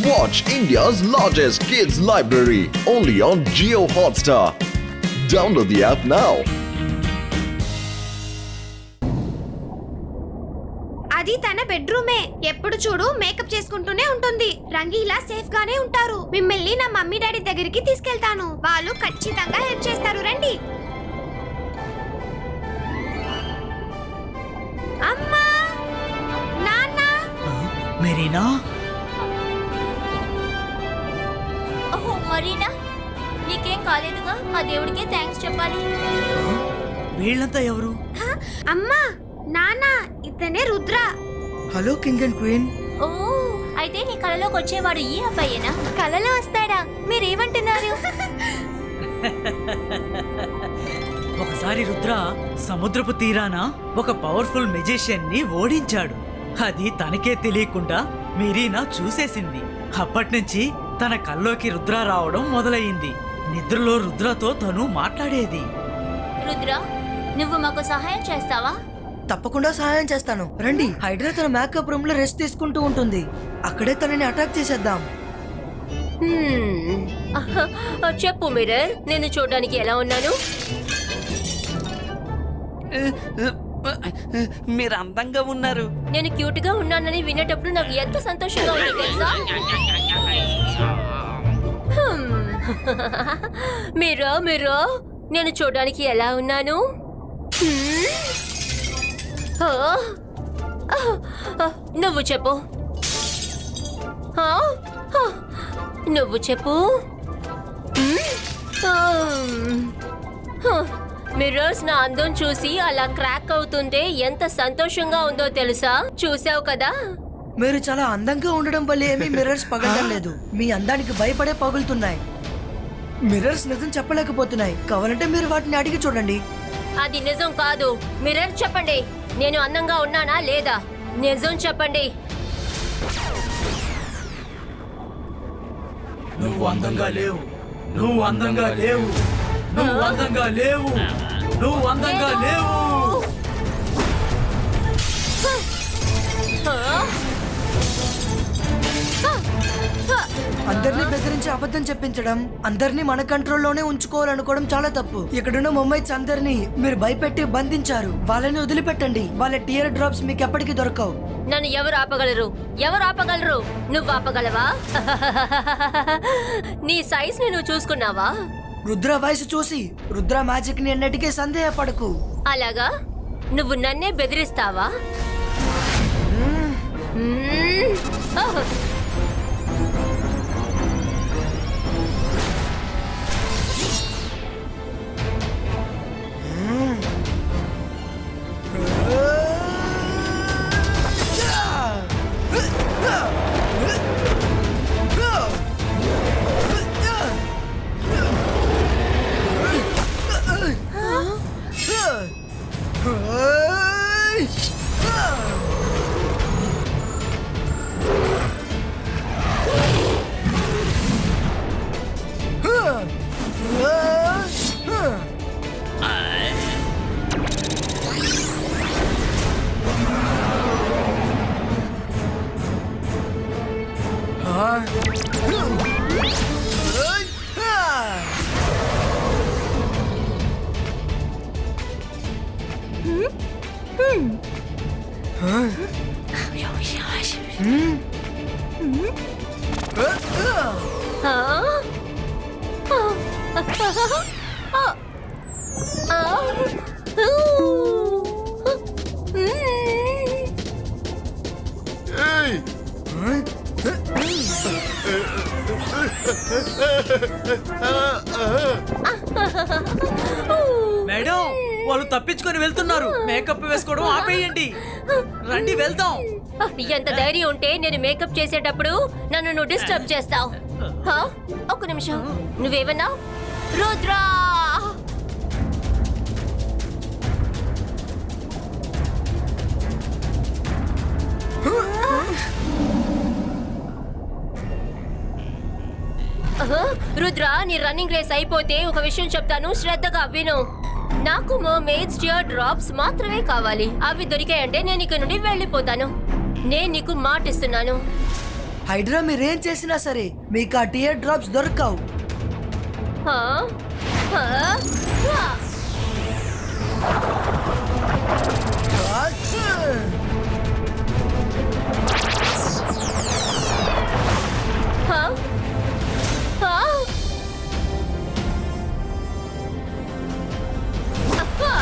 Watch India's largest kids library only on Jio Hotstar. Download the app now. అది తన బెడ్రూమే. ఎప్పుడు చూడు makeup చేసుకుంటూనే ఉంటుంది. రంగీలా సేఫ్ గానే ఉంటారు. మిమ్మల్ని నా మమ్మీ డాడీ దగ్గరికి తీసుకెళ్తాను. వాళ్ళు ఖచ్చితంగా హెల్ప్ చేస్తారు. రండి. అమ్మా, నాన్న. మెరీనా, ఓహో మరీనా, నీకేం కాలేదుగా? ఆ దేవుడికి థ్యాంక్స్ చెప్పాలి. వీళ్ళంతా ఎవరు? అమ్మా, నాన్న, ఇతనే Rudra. Hello king and queen. ఓ, అయితే నీ కళలోకి వచ్చేవాడు ఈ అబ్బాయేనా? కళలో వస్తాడా? మీరేమంటున్నారు? ఒకసారి రుద్ర సముద్రపు తీరాన ఒక పవర్ఫుల్ మెజిషియన్ ని ఓడించాడు. అది తనకే తెలియకుండా మెరీనా చూసేసింది. అప్పట్నుంచి తన కల్లోకి రుద్ర రావడం మొదలయ్యింది. నిద్రలో రుద్రతో తను మాట్లాడేది. రుద్ర, నువ్వు మాకు సహాయం చేస్తావా? తప్పకుండా సహాయం చేస్తాను. రండి. హైడ్రా తన మేకప్ రూమ్ లో రెస్ట్ తీసుకుంటూ ఉంటుంది. అక్కడే తనని అటాక్ చేసేద్దాం. చెప్పు మిర్రర్, నేను చూడడానికి ఎలా ఉన్నాను? మీరు అందంగా ఉన్నారు. నేను క్యూట్ గా ఉన్నానని వినేటప్పుడు నాకు ఎంత సంతోషంగా ఉంది తెలుసా? మీరు నేను చూడడానికి ఎలా ఉన్నాను? నువ్వు చెప్పు. నువ్వు చెప్పు. మిర్రర్స్ నా అందం చూసి అలా క్రాక్ అవుతుంటే ఎంత సంతోషంగా ఉందో తెలుసా? చూసావు కదా? మీరు చాలా అందంగా ఉండడం వల్ల ఏమీ మిర్రర్స్ పగలడం లేదు. మీ అందానికి భయపడే పగులుతున్నాయి. మిర్రర్స్ నిజం చెప్పలేకపోతున్నాయి. కావాలంటే మీరు వాటిని అడిగి చూడండి. అది నిజం కాదు. మిర్రర్ చెప్పండి, నేను అందంగా ఉన్నానా లేదా? నిజం చెప్పండి. నువ్వు అందంగా లేవు, నువ్వు అందంగా లేవు, నువ్వు అందంగా లేవు, నువ్వు అందంగా లేవు. అందరినీ బెదిరించి అబద్ధం చెప్పించడం, అందరినీ మన కంట్రోల్లోనే ఉంచుకోవాలనుకోవడం చాలా తప్పు. ఇక్కడున్న మొమ్మైట్స్ అందరినీ మీరు భయపెట్టి బంధించారు. వాళ్ళని వదిలిపెట్టండి. వాళ్ళ టియర్ డ్రాప్స్ మీకు ఎప్పటికీ దొరకవు. నన్ను ఎవరు ఆపగలరు? ఎవరు ఆపగలరు? నువ్వు ఆపగలవా? నీ సైజ్ ని నువ్వు చూసుకున్నావా? రుద్ర వయసు చూసి రుద్ర మ్యాజిక్ ని ఎన్నటికీ సందేహపడకు. అలాగా? నువ్వు నన్నే బెదిరిస్తావా? మేడం, వాళ్ళు తప్పించుకొని వెళ్తున్నారు. మేకప్ వేసుకోవడం ఆపేయండి. రండి వెళ్దాం. ఎంత ధైర్యం ఉంటే నేను మేకప్ చేసేటప్పుడు నన్ను నువ్వు డిస్టర్బ్ చేస్తావు? ఒక్క నిమిషం, నువ్వేమన్నా? రుద్రా, రుద్రా, నీ రన్నింగ్ రేస్ అయిపోతే ఒక విషయం చెప్తాను, శ్రద్ధగా విను. నాకు మర్మెయిడ్స్ టియర్ డ్రాప్స్ మాత్రమే కావాలి. అవి దొరికాయంటే నేను ఇక్కడ నుండి వెళ్ళిపోతాను. నేను నీకు మాటిస్తున్నాను. హైడ్రా మీరేం చేసినా సరే మీకు ఆ టీయర్ డ్రాప్స్ దొరకవు. హా? హా? హా? హా? హా? అబ్బా!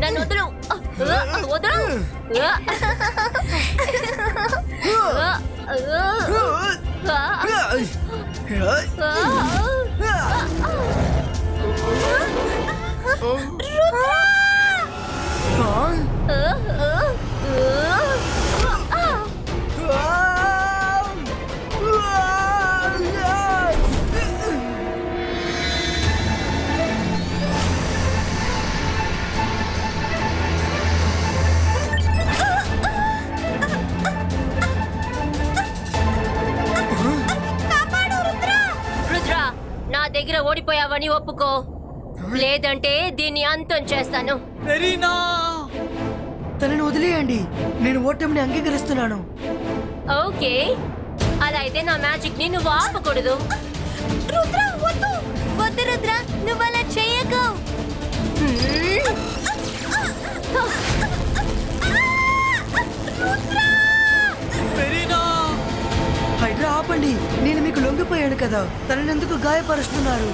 నన్ను వదలు వదలు రుద్ర, నా దగ్గర ఓడిపోయావని ఒప్పుకో, లేదంటే దీన్ని అంతం చేస్తాను. మెరీనా! తనని వదిలేయండి, నేను ఓటమిని అంగీకరిస్తున్నాను. ఓకే, అలా అయితే నా మ్యాజిక్ ని నువ్వు ఆపకూడదు. రుద్ర వద్దు. వద్దు రుద్ర, నువ్వు అలా చేయకు. మెరీనా! హైడ్రా ఆపండి, నేను మీకు లొంగిపోయాను కదా, తనని ఎందుకు గాయపరుస్తున్నారు?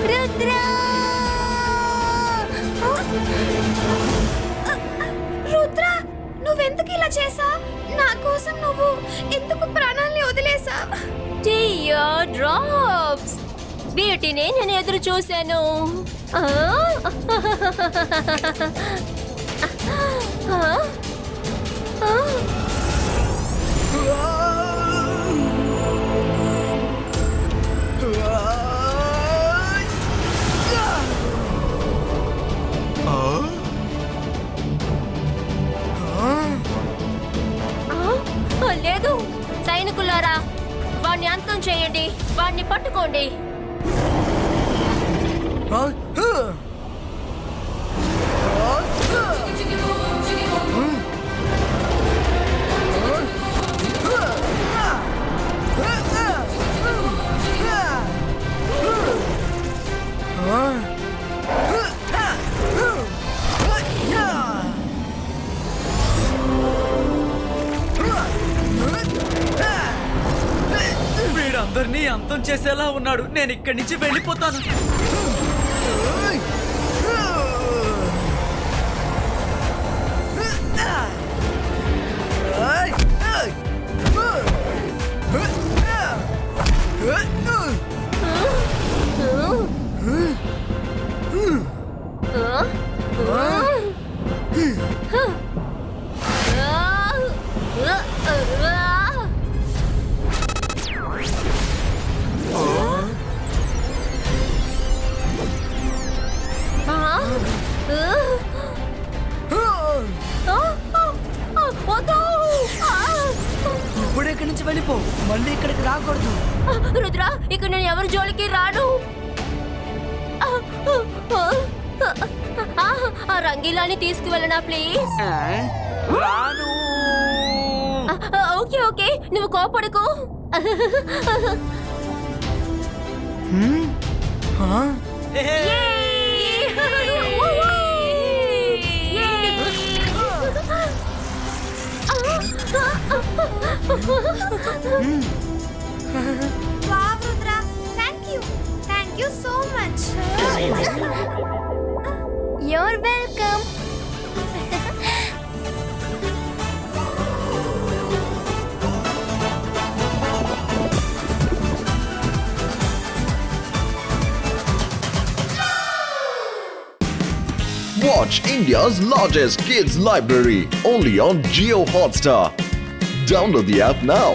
రుద్ర రుద్ర, నువ్వెందుకు ఇలా చేసావు? నా కోసం నువ్వు ఎందుకు ప్రాణాల్ని వదిలేసావు? టీయర్ డ్రాప్స్, వీటినే నేను ఎదురు చూశాను. ఆ? ఆ? ఆ? లేదు, సైనికులారా, వాణ్ణి అంతం చేయండి, వాణ్ణి పట్టుకోండి. వీడందరినీ అంతం చేసేలా ఉన్నాడు. నేను ఇక్కడి నుంచి వెళ్ళిపోతాను. ఇప్పుడు ఇక్కడి నుంచి వెళ్ళిపో, మళ్ళీ ఇక్కడికి రాకూడదు. రుద్ర, ఇక్కడ నేను ఎవరి జోలికి రాను. ఆ రంగీలాని తీసుకువెళ్ళనా ప్లీజ్? రాను. ఓకే ఓకే, నువ్వు కోపడకు. హ్మ్? ఆ? Hey! Yay! Wow Rudra, thank you so much. You're welcome. Watch India's largest kids library only on Geo Hotstar. Download the app now.